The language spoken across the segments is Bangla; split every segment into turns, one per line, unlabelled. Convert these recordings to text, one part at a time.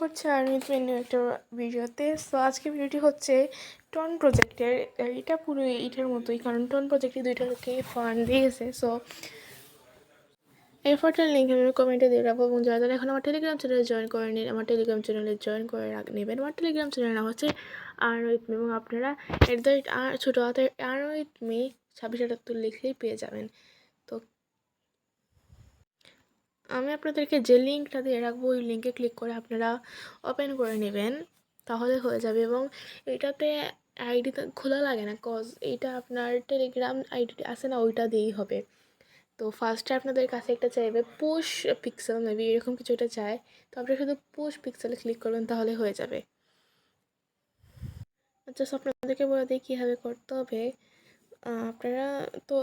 করছে আর্নিত মেনু একটা ভিডিওতে। সো আজকে ভিডিওটি হচ্ছে টন প্রজেক্টের। এটা পুরো এটার মতোই, কারণ টন প্রজেক্টে দুইটাকে ফান্ড দিয়েছে। সো এরপরটার লিঙ্ক আমি কমেন্টে দিয়ে রাখবো, এবং যারা যারা এখন আমার টেলিগ্রাম চ্যানেলে জয়েন করে নিন, আমার টেলিগ্রাম চ্যানেলে জয়েন করে নেবেন। আমার টেলিগ্রাম চ্যানেল নাম হচ্ছে আর্ন উইথ মি, এবং আপনারা ছোটো হাতের আর্ন উইথ মি 2678 লিখলেই পেয়ে যাবেন। তো আমি আপনাদেরকে যে লিঙ্কটা দিয়ে রাখবো ওই লিঙ্কে ক্লিক করে আপনারা ওপেন করে নেবেন, তাহলে হয়ে যাবে। এবং এটাতে আইডি খোলা লাগে না, কজ এইটা আপনার টেলিগ্রাম আইডি আছে না, ওইটা দিয়েই হবে। তো ফার্স্টে আপনাদের কাছে একটা চাইবে পুশ পিক্সেল, মেবি এরকম কিছু একটা চায়। তো আপনারা শুধু পুশ পিক্সেলে ক্লিক করবেন, তাহলে হয়ে যাবে। আচ্ছা, আপনাদেরকে বলে দিই কীভাবে করতে হবে। আপনারা তো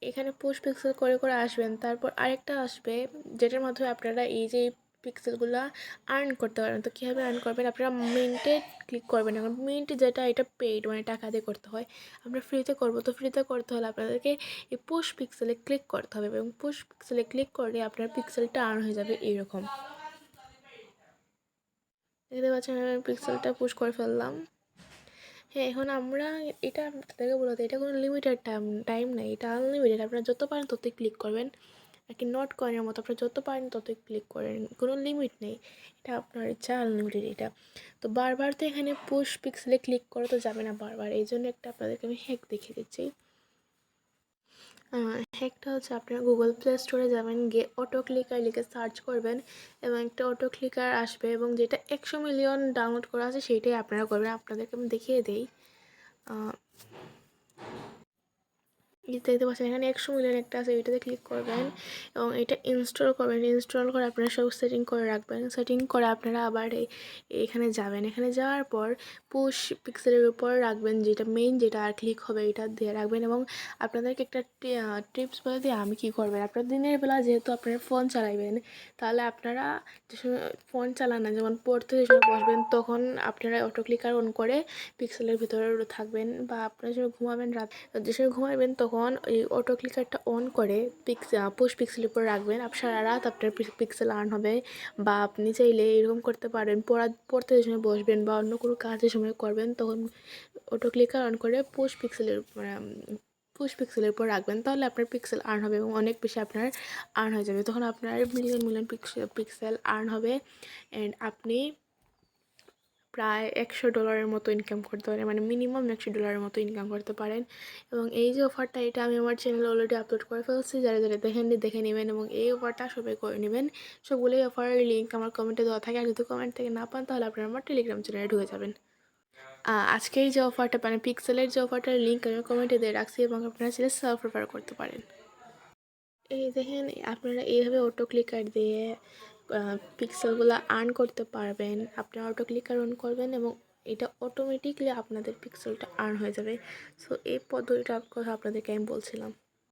এখানে পুশ পিক্সেল করে করে আসবেন, তারপর আরেকটা আসবে যেটার মাধ্যমে আপনারা এই যে পিক্সেলগুলো আর্ন করতে পারবেন। তো কীভাবে আর্ন করবেন, আপনারা মিন্টে ক্লিক করবেন। এখন মিন্ট যেটা, এটা পেইড, মানে টাকা দিয়ে করতে হয়। আমরা ফ্রিতে করবো, তো ফ্রিতে করতে হলে আপনাদেরকে এই পুশ পিক্সেলে ক্লিক করতে হবে, এবং পুশ পিক্সেলে ক্লিক করলে আপনার পিক্সেলটা আর্ন হয়ে যাবে এইরকম। দেখতে পাচ্ছেন আমি পিক্সেলটা পুশ করে ফেললাম। হ্যাঁ, এখন আমরা এটা তাদেরকে বলে দিই, এটা কোনো লিমিটেড টাইম নেই, এটা আনলিমিটেড। আপনারা যত পারেন ততই ক্লিক করবেন, আর কি নট কয়েনের মতো আপনারা যত পারেন ততই ক্লিক করেন, কোনো লিমিট নেই। এটা আপনার ইচ্ছা, আনলিমিটেড এটা। তো বারবার তো এখানে পুশ পিক্সেলে ক্লিক করা তো যাবে না বারবার, এই জন্য একটা আপনাদেরকে আমি হ্যাক দেখিয়ে দিচ্ছি। হ্যাকটা হচ্ছে, আপনারা গুগল প্লে স্টোরে যাবেন, গিয়ে অটো ক্লিকার লিখে সার্চ করবেন, এবং একটা অটো ক্লিকার আসবে, এবং যেটা 100 মিলিয়ন ডাউনলোড করা আছে সেইটাই আপনারা করবেন। আপনাদেরকে আমি দেখিয়ে দিই। দেখতে পাচ্ছেন এখানে 100 মিলিয়ন একটা আছে, ওইটাতে ক্লিক করবেন এবং এটা ইনস্টল করবেন। ইনস্টল করে আপনারা সব সেটিং করে রাখবেন। সেটিং করে আপনারা আবার এখানে যাবেন। এখানে যাওয়ার পর পুশ পিক্সেলের উপর রাখবেন, যেটা মেইন, যেটা আর ক্লিক হবে এটা দিয়ে রাখবেন। এবং আপনাদেরকে একটা টিপস বলে দিই আমি কী করবেন। আপনার দিনের বেলা যেহেতু আপনারা ফোন চালাবেন, তাহলে আপনারা যে সময় ফোন চালান না, যেমন পড়তে যে সময় বসবেন, তখন আপনারা অটো ক্লিকার অন করে পিক্সেলের ভিতরে থাকবেন, বা আপনারা যখন ঘুমাবেন যে সময় ঘুমাবেন তখন এই অটো ক্লিকারটা অন করে পুশ পিক্সেলের উপর রাখবেন। সারা রাত আপনার পিক্সেল আর্ন হবে। বা আপনি চাইলে এরকম করতে পারেন, পড়তে যে সময় বসবেন বা অন্য কোনো কাজের সময় করবেন, তখন অটো ক্লিকার অন করে পুশ পিক্সেলের উপর রাখবেন, তাহলে আপনার পিক্সেল আর্ন হবে এবং অনেক বেশি আপনার আর্ন হয়ে যাবে। তখন আপনার মিলিয়ন মিলিয়ন পিক্সেল আর্ন হবে, অ্যান্ড আপনি প্রায় $100 মতো ইনকাম করতে পারেন, মানে মিনিমাম $100 মতো ইনকাম করতে পারেন। এবং এই যে অফারটা, এটা আমি আমার চ্যানেলে অলরেডি আপলোড করে ফেলছি, যারা যারা দেখেননি দেখে নেবেন, এবং এই অফারটা সবাই করে নেবেন। সবগুলোই অফারের লিঙ্ক আমার কমেন্টে দেওয়া থাকে, আর যদি কমেন্ট থেকে না পান তাহলে আপনারা আমার টেলিগ্রাম চ্যানেলে ঢুকে যাবেন। আজকের যে অফারটা, মানে পিক্সেলের যে অফারটার লিঙ্ক আমি কমেন্টে দিয়ে রাখছি, এবং আপনারা চাইলে সেলফ রেফার করতে পারেন। এই দেখেন, আপনারা এইভাবে অটো ক্লিকার দিয়ে পিক্সেলগুলো আর্ন করতে পারবেন। আপনারা অটো ক্লিকার অন করবেন এবং এটা অটোমেটিকলি আপনাদের পিক্সেলটা আর্ন হয়ে যাবে। সো এই পদ্ধতিটার কথা আপনাদেরকে আমি বলছিলাম।